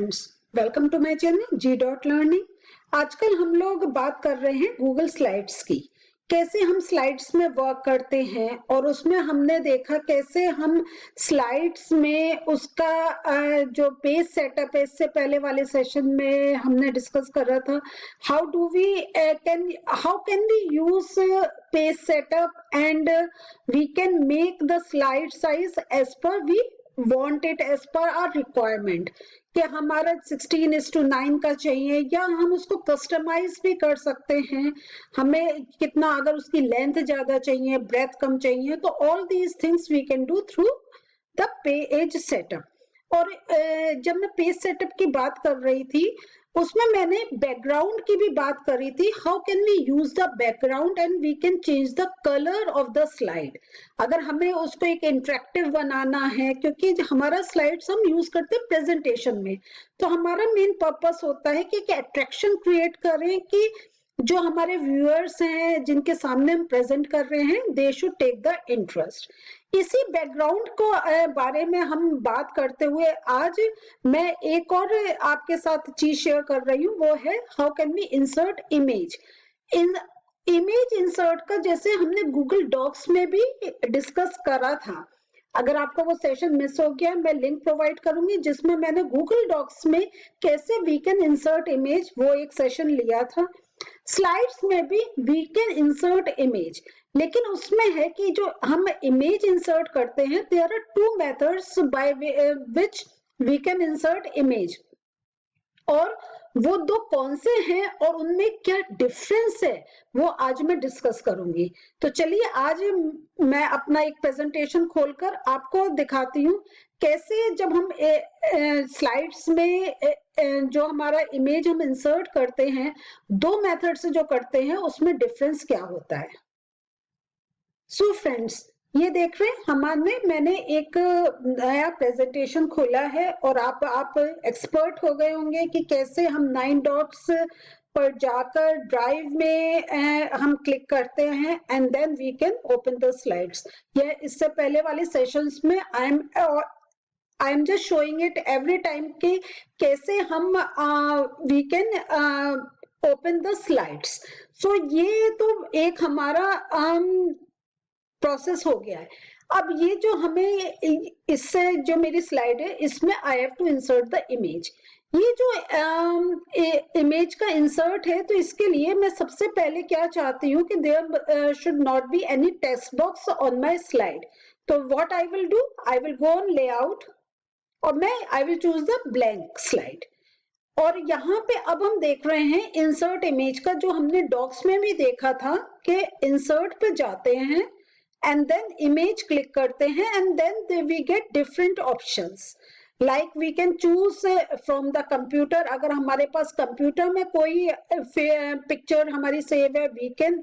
Friends, welcome to my channel G dot learning. आजकल हम लोग बात कर रहे हैं गूगल स्लाइड्स की। कैसे हम स्लाइड्स में वर्क करते हैं और उसमें हमने देखा कैसे हम स्लाइड्स में उसका जो पेज सेटअप है, इससे पहले वाले सेशन में हमने डिस्कस कर रहा था how can we use page setup and we can make the slide size as per we want it as per our requirement कि हमारा 16:9 का चाहिए या हम उसको कस्टमाइज भी कर सकते हैं। हमें कितना, अगर उसकी लेंथ ज्यादा चाहिए, ब्रेथ कम चाहिए, तो all these things we can do through the page setup. और जब मैं पेज सेटअप की बात कर रही थी उसमें मैंने बैकग्राउंड की भी बात करी थी। How can we use the background and we can change the colour of the slide. अगर हमें उसको एक इंटरेक्टिव बनाना है, क्योंकि हमारा स्लाइड्स हम यूज करते हैं प्रेजेंटेशन में, तो हमारा मेन पर्पस होता है कि अट्रैक्शन क्रिएट करें कि जो हमारे व्यूअर्स हैं जिनके सामने हम प्रेजेंट कर रहे हैं, they should take the interest. इसी बैकग्राउंड को बारे में हम बात करते हुए आज मैं एक और आपके साथ चीज शेयर कर रही हूँ, वो है how can we insert image. इन इमेज इंसर्ट का जैसे हमने गूगल डॉक्स में भी डिस्कस करा था। अगर आपका वो सेशन मिस हो गया, मैं लिंक प्रोवाइड करूंगी जिसमें मैंने गूगल डॉक्स में कैसे वी कैन इंसर्ट इमेज, वो एक सेशन लिया था। स्लाइड्स में भी वी कैन इंसर्ट इमेज, लेकिन उसमें है कि जो हम इमेज इंसर्ट करते हैं, there are two methods by which we can insert image, और वो दो कौन से हैं और उनमें क्या डिफरेंस है वो आज मैं डिस्कस करूंगी। तो चलिए आज मैं अपना एक प्रेजेंटेशन खोलकर आपको दिखाती हूँ कैसे जब हम स्लाइड्स में जो हमारा इमेज हम इंसर्ट करते हैं, दो मेथड से जो करते हैं उसमें डिफरेंस क्या होता है। सो फ्रेंड्स, ये देख रहे हैं हमारे, मैंने एक नया प्रेजेंटेशन खोला है और आप एक्सपर्ट हो गए होंगे कि कैसे हम 9 डॉट्स पर जाकर ड्राइव में हम क्लिक करते हैं and then we can open the slides. ये इससे पहले वाले सेशंस में I am just showing it every time कि कैसे हम we can open the slides. So ये तो एक हमारा प्रोसेस हो गया है। अब ये जो हमें इससे जो मेरी स्लाइड है इसमें I have to insert the image. ये जो इमेज का इंसर्ट है, तो इसके लिए मैं सबसे पहले क्या चाहती हूँ कि there should not be any text box on my slide. तो what I will do, I will go on layout और मैं I will choose the blank slide. और यहाँ पे अब हम देख रहे हैं इंसर्ट इमेज का, जो हमने डॉक्स में भी देखा था कि इंसर्ट पे जाते हैं and then image click करते हैं and then we get different options like we can choose from the computer। अगर हमारे पास कंप्यूटर में कोई पिक्चर हमारी सेव है, we can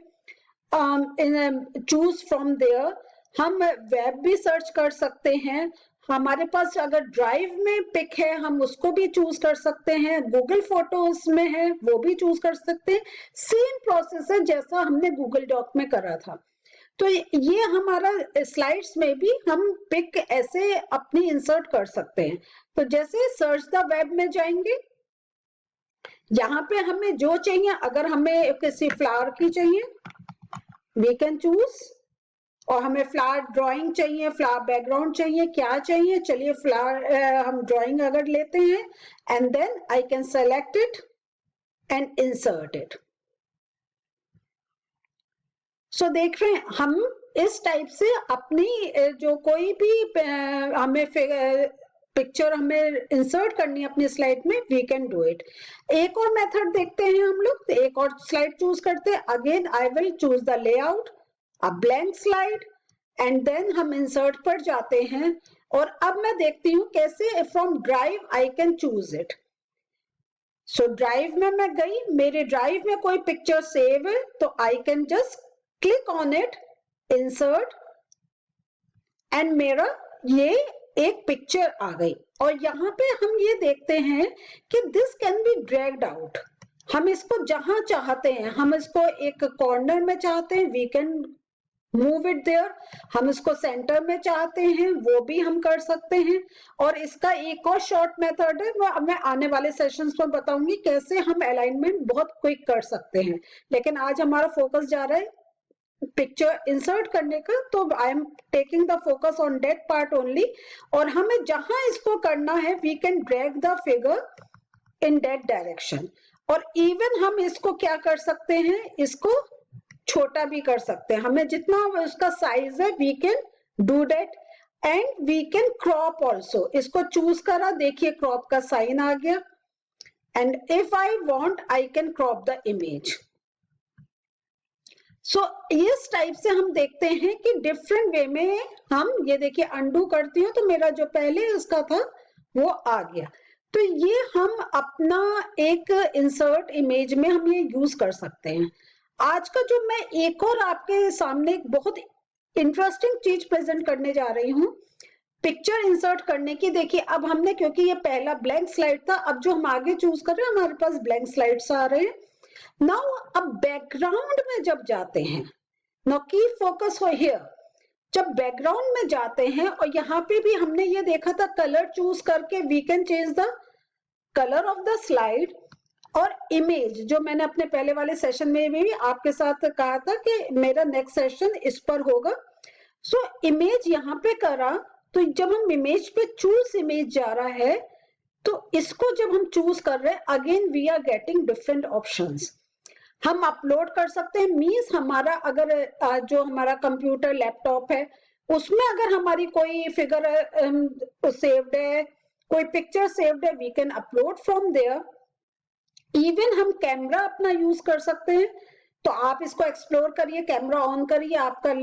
choose from there। हम वेब भी सर्च कर सकते हैं, हमारे पास अगर ड्राइव में पिक है हम उसको भी चूज कर सकते हैं, गूगल फोटोज में है वो भी चूज कर सकते हैं। सेम प्रोसेस है जैसा हमने गूगल डॉक में करा था। तो ये हमारा स्लाइड्स में भी हम पिक ऐसे अपनी इंसर्ट कर सकते हैं। तो जैसे सर्च द वेब में जाएंगे, यहाँ पे हमें जो चाहिए, अगर हमें किसी फ्लावर की चाहिए वी कैन चूज, और हमें फ्लावर ड्राइंग चाहिए, फ्लावर बैकग्राउंड चाहिए, क्या चाहिए, चलिए फ्लावर हम ड्राइंग अगर लेते हैं and then I can select it and insert it. So देख रहे हैं हम इस टाइप से अपनी जो कोई भी हमें पिक्चर हमें इंसर्ट करनी है अपनी स्लाइड में, वी कैन डू इट। एक और मेथड देखते हैं हम लोग, तो एक और स्लाइड चूज करते हैं। Again I will choose the layout, a blank slide and then हम इंसर्ट पर जाते हैं। और अब मैं देखती हूँ कैसे from drive I can choose it. So drive में मैं गई, मेरे ड्राइव में कोई पिक्चर सेव है तो I can just click on it, insert, and मेरा ये एक पिक्चर आ गई। और यहाँ पे हम ये देखते हैं कि this can be dragged out. हम इसको जहां चाहते हैं, हम इसको एक कॉर्नर में चाहते हैं, we can move it there, हम इसको सेंटर में चाहते हैं वो भी हम कर सकते हैं। और इसका एक और शॉर्ट मेथड है, वो मैं आने वाले सेशंस में बताऊंगी कैसे हम अलाइनमेंट बहुत क्विक कर सकते हैं। लेकिन आज हमारा फोकस जा रहा है पिक्चर इंसर्ट करने का, तो I am taking the focus on that part only. और हमें जहां इसको करना है we can drag the figure in that direction. और इवन हम इसको क्या कर सकते हैं, इसको छोटा भी कर सकते हैं, हमें जितना उसका साइज है we can do that. And we can crop also, इसको चूज करा, देखिए क्रॉप का साइन आ गया। And if I want I can crop the image. So इस टाइप से हम देखते हैं कि डिफरेंट वे में हम, ये देखिए अंडू करती हूँ तो मेरा जो पहले इसका था वो आ गया। तो ये हम अपना एक इंसर्ट इमेज में हम ये यूज कर सकते हैं। आज का जो मैं एक और आपके सामने एक बहुत इंटरेस्टिंग चीज प्रेजेंट करने जा रही हूँ पिक्चर इंसर्ट करने की। देखिए अब हमने, क्योंकि ये पहला ब्लैंक स्लाइड था, अब जो हम आगे चूज कर रहे हैं हमारे पास ब्लैंक स्लाइड्स आ रहे हैं। नाउ अब बैकग्राउंड में जब जाते हैं, नाउ की फोकस हो हियर, जब बैकग्राउंड में जाते हैं और यहाँ पे भी हमने ये देखा था कलर चूज करके we can change the colour of the slide. और इमेज जो मैंने अपने पहले वाले सेशन में भी आपके साथ कहा था कि मेरा नेक्स्ट सेशन इस पर होगा। सो इमेज यहाँ पे करा, तो जब हम इमेज पे चूज इमेज जा रहा है तो इसको जब हम चूज कर रहे हैं again we are getting different options. हम अपलोड कर सकते हैं, मीन्स हमारा अगर जो हमारा कंप्यूटर लैपटॉप है उसमें अगर हमारी कोई फिगर सेव्ड है, कोई पिक्चर सेव्ड है, we can upload from there. Even हम कैमरा अपना यूज कर सकते हैं, तो आप इसको एक्सप्लोर करिए, कैमरा ऑन करिए, आपका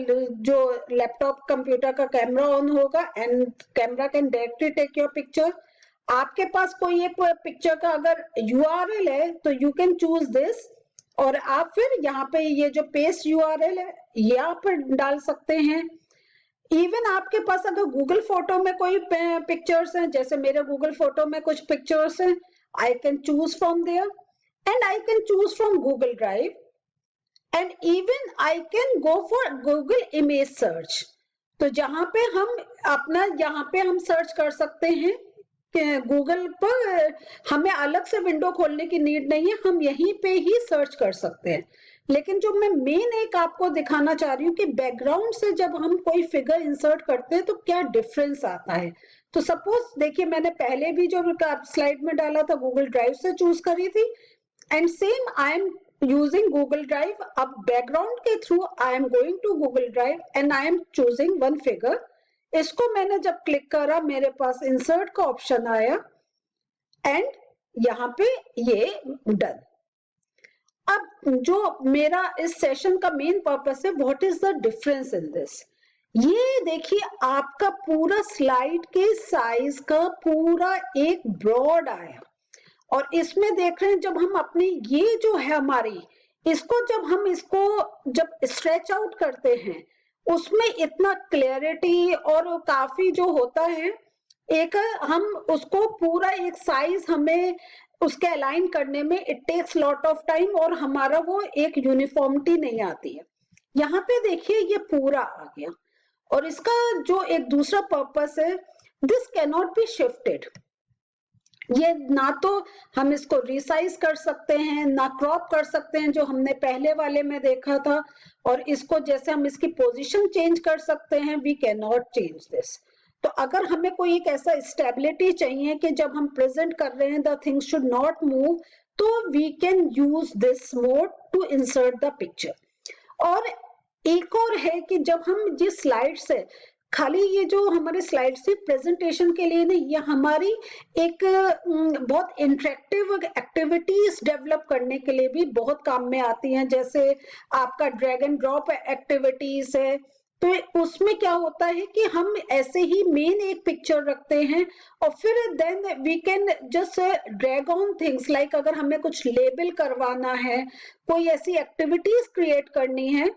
जो लैपटॉप कंप्यूटर का कैमरा ऑन होगा and camera can directly take your picture. आपके पास कोई एक पिक्चर का अगर यूआरएल है तो यू कैन चूज दिस, और आप फिर यहाँ पे ये जो पेस्ट यूआरएल है ये आप डाल सकते हैं। इवन आपके पास अगर गूगल फोटो में कोई पिक्चर्स हैं, जैसे मेरे गूगल फोटो में कुछ पिक्चर्स हैं, I can choose from there and I can choose from Google Drive and even I can go for Google image search। तो जहां पे हम अपना यहाँ पे हम सर्च कर सकते हैं कि गूगल पर हमें अलग से विंडो खोलने की नीड नहीं है, हम यहीं पे ही सर्च कर सकते हैं। लेकिन जो मैं मेन एक आपको दिखाना चाह रही हूँ कि बैकग्राउंड से जब हम कोई फिगर इंसर्ट करते हैं तो क्या डिफरेंस आता है। तो सपोज देखिए मैंने पहले भी जो स्लाइड में डाला था गूगल ड्राइव से चूज करी थी, and same I am using Google Drive. अब बैकग्राउंड के through I am going to Google Drive and I am choosing one figure. इसको मैंने जब क्लिक करा मेरे पास इंसर्ट का ऑप्शन आया एंड यहाँ पे ये डन। अब जो मेरा इस सेशन का मेन पर्पस है, what is the difference in this. ये देखिए आपका पूरा स्लाइड के साइज का पूरा एक ब्रॉड आया, और इसमें देख रहे हैं जब हम अपनी ये जो है हमारी, इसको जब हम इसको जब स्ट्रेच आउट करते हैं उसमें इतना क्लैरिटी और काफी जो होता है, एक हम उसको पूरा एक साइज हमें उसके अलाइन करने में it takes lot of time और हमारा वो एक यूनिफॉर्मिटी नहीं आती है। यहाँ पे देखिए ये पूरा आ गया। और इसका जो एक दूसरा पर्पस है, this can not be shifted. ये ना तो हम इसको रिसाइज कर सकते हैं ना क्रॉप कर सकते हैं जो हमने पहले वाले में देखा था, और इसको जैसे हम इसकी पोजीशन चेंज कर सकते हैं, we can not change this. तो अगर हमें कोई एक ऐसा स्टेबिलिटी चाहिए कि जब हम प्रेजेंट कर रहे हैं the things should not move, तो we can use this mode to insert the picture. और एक और है कि जब हम जिस स्लाइड्स है, खाली ये जो हमारे स्लाइड्स है प्रेजेंटेशन के लिए नहीं, ये हमारी एक बहुत इंटरेक्टिव एक्टिविटीज डेवलप करने के लिए भी बहुत काम में आती हैं। जैसे आपका ड्रैग एंड ड्रॉप एक्टिविटीज है, तो उसमें क्या होता है कि हम ऐसे ही मेन एक पिक्चर रखते हैं और फिर then we can just drag on things, like अगर हमें कुछ लेबल करवाना है, कोई ऐसी एक्टिविटीज क्रिएट करनी है,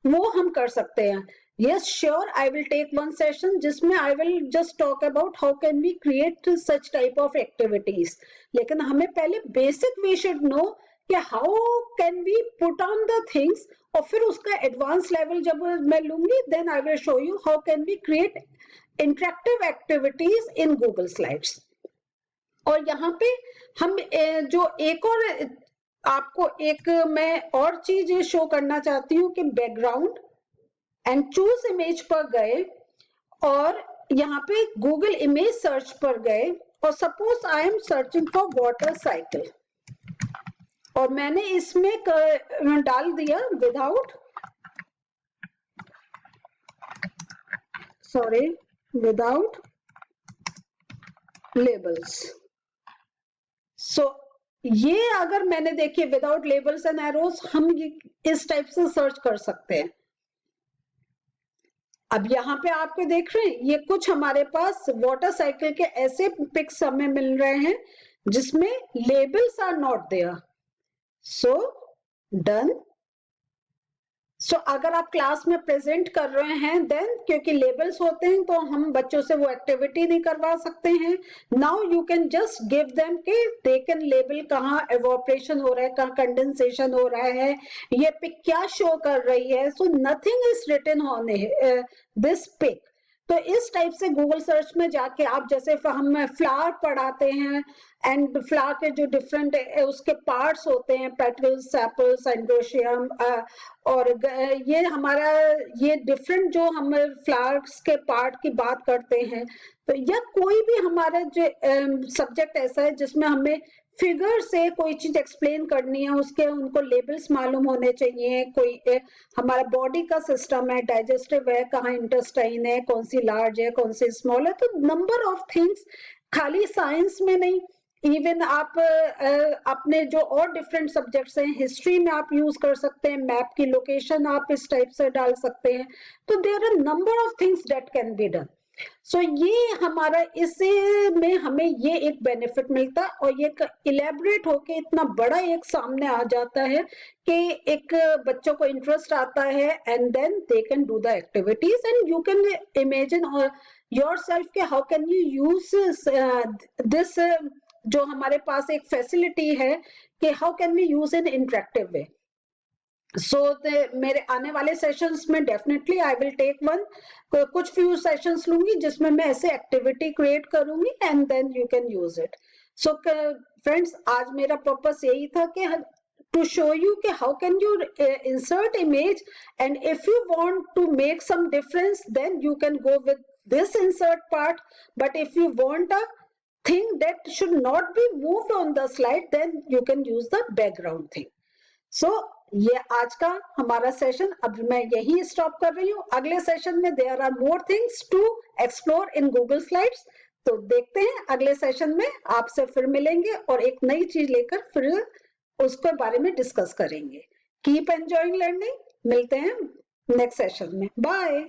वो हम कर सकते हैं। Yes, sure, I will take one session जिसमें I will just talk about how can we create such type of activities। लेकिन हमें पहले basic we should know कि how can we put on the things, और फिर उसका advance level जब मैं लूंगी then I will show you how can we create interactive activities in Google Slides. और यहाँ पे हम जो एक और आपको एक मैं और चीज शो करना चाहती हूँ कि बैकग्राउंड एंड चूज इमेज पर गए और यहाँ पे गूगल इमेज सर्च पर गए और suppose I am searching for water cycle और मैंने इसमें डाल दिया विदाउट लेबल्स। सो ये अगर मैंने देखिए विदाउट लेबल्स एंड एरोज, हम इस टाइप से सर्च कर सकते हैं। अब यहाँ पे आपको देख रहे हैं ये कुछ हमारे पास वाटर साइकिल के ऐसे पिक्स हमें मिल रहे हैं जिसमें labels are not there. So done. So अगर आप क्लास में प्रेजेंट कर रहे हैं देन क्योंकि लेबल्स होते हैं तो हम बच्चों से वो एक्टिविटी नहीं करवा सकते हैं। Now you can just give them कि दे कैन लेबल कहाँ एवोपरेशन हो रहा है, कहाँ कंडेंसेशन हो रहा है, ये पिक क्या शो कर रही है। So nothing is written on this pic. तो इस टाइप से गूगल सर्च में जाके आप जैसे हम फ्लावर पढ़ाते हैं एंड फ्लावर के जो डिफरेंट उसके पार्ट्स होते हैं, पेटल्स, सेपल्स, एंड्रोशियम, और ये हमारा ये डिफरेंट जो हम फ्लावर्स के पार्ट की बात करते हैं। तो या कोई भी हमारा जो सब्जेक्ट ऐसा है जिसमें हमें फिगर से कोई चीज एक्सप्लेन करनी है, उसके उनको लेबल्स मालूम होने चाहिए। कोई हमारा बॉडी का सिस्टम है, डाइजेस्टिव है, कहाँ इंटेस्टाइन है, कौन सी लार्ज है, कौन सी स्मॉल है। तो नंबर ऑफ थिंग्स खाली साइंस में नहीं, इवन आप अपने जो और डिफरेंट सब्जेक्ट्स हैं, हिस्ट्री में आप यूज कर सकते हैं, मैप की लोकेशन आप इस टाइप से डाल सकते हैं। तो there are number of things that can be done. So ये हमारा इससे में हमें ये एक बेनिफिट मिलता है और ये इलेबरेट होके इतना बड़ा एक सामने आ जाता है कि एक बच्चों को इंटरेस्ट आता है and then they can do the activities and you can imagine yourself के how can you use this जो हमारे पास एक फैसिलिटी है कि how can we use in interactive way. So मेरे आने वाले सेशंस में definitely I will take one, कुछ फ्यू सेशंस लूंगी जिसमें मैं ऐसे एक्टिविटी क्रिएट करूंगी and then you can use it. So friends, आज मेरा पर्पस यही था कि to show you कि how can you insert image, and if you want to make some difference then you can go with this insert part, but if you want a thing that should not be moved on the slide then you can use the background thing. So ये आज का हमारा session अब मैं यही stop कर रही हूँ। अगले सेशन में there are more things to explore in Google Slides. तो देखते हैं अगले सेशन में आपसे फिर मिलेंगे और एक नई चीज लेकर फिर उसके बारे में डिस्कस करेंगे। Keep enjoying learning. मिलते हैं नेक्स्ट सेशन में। बाय।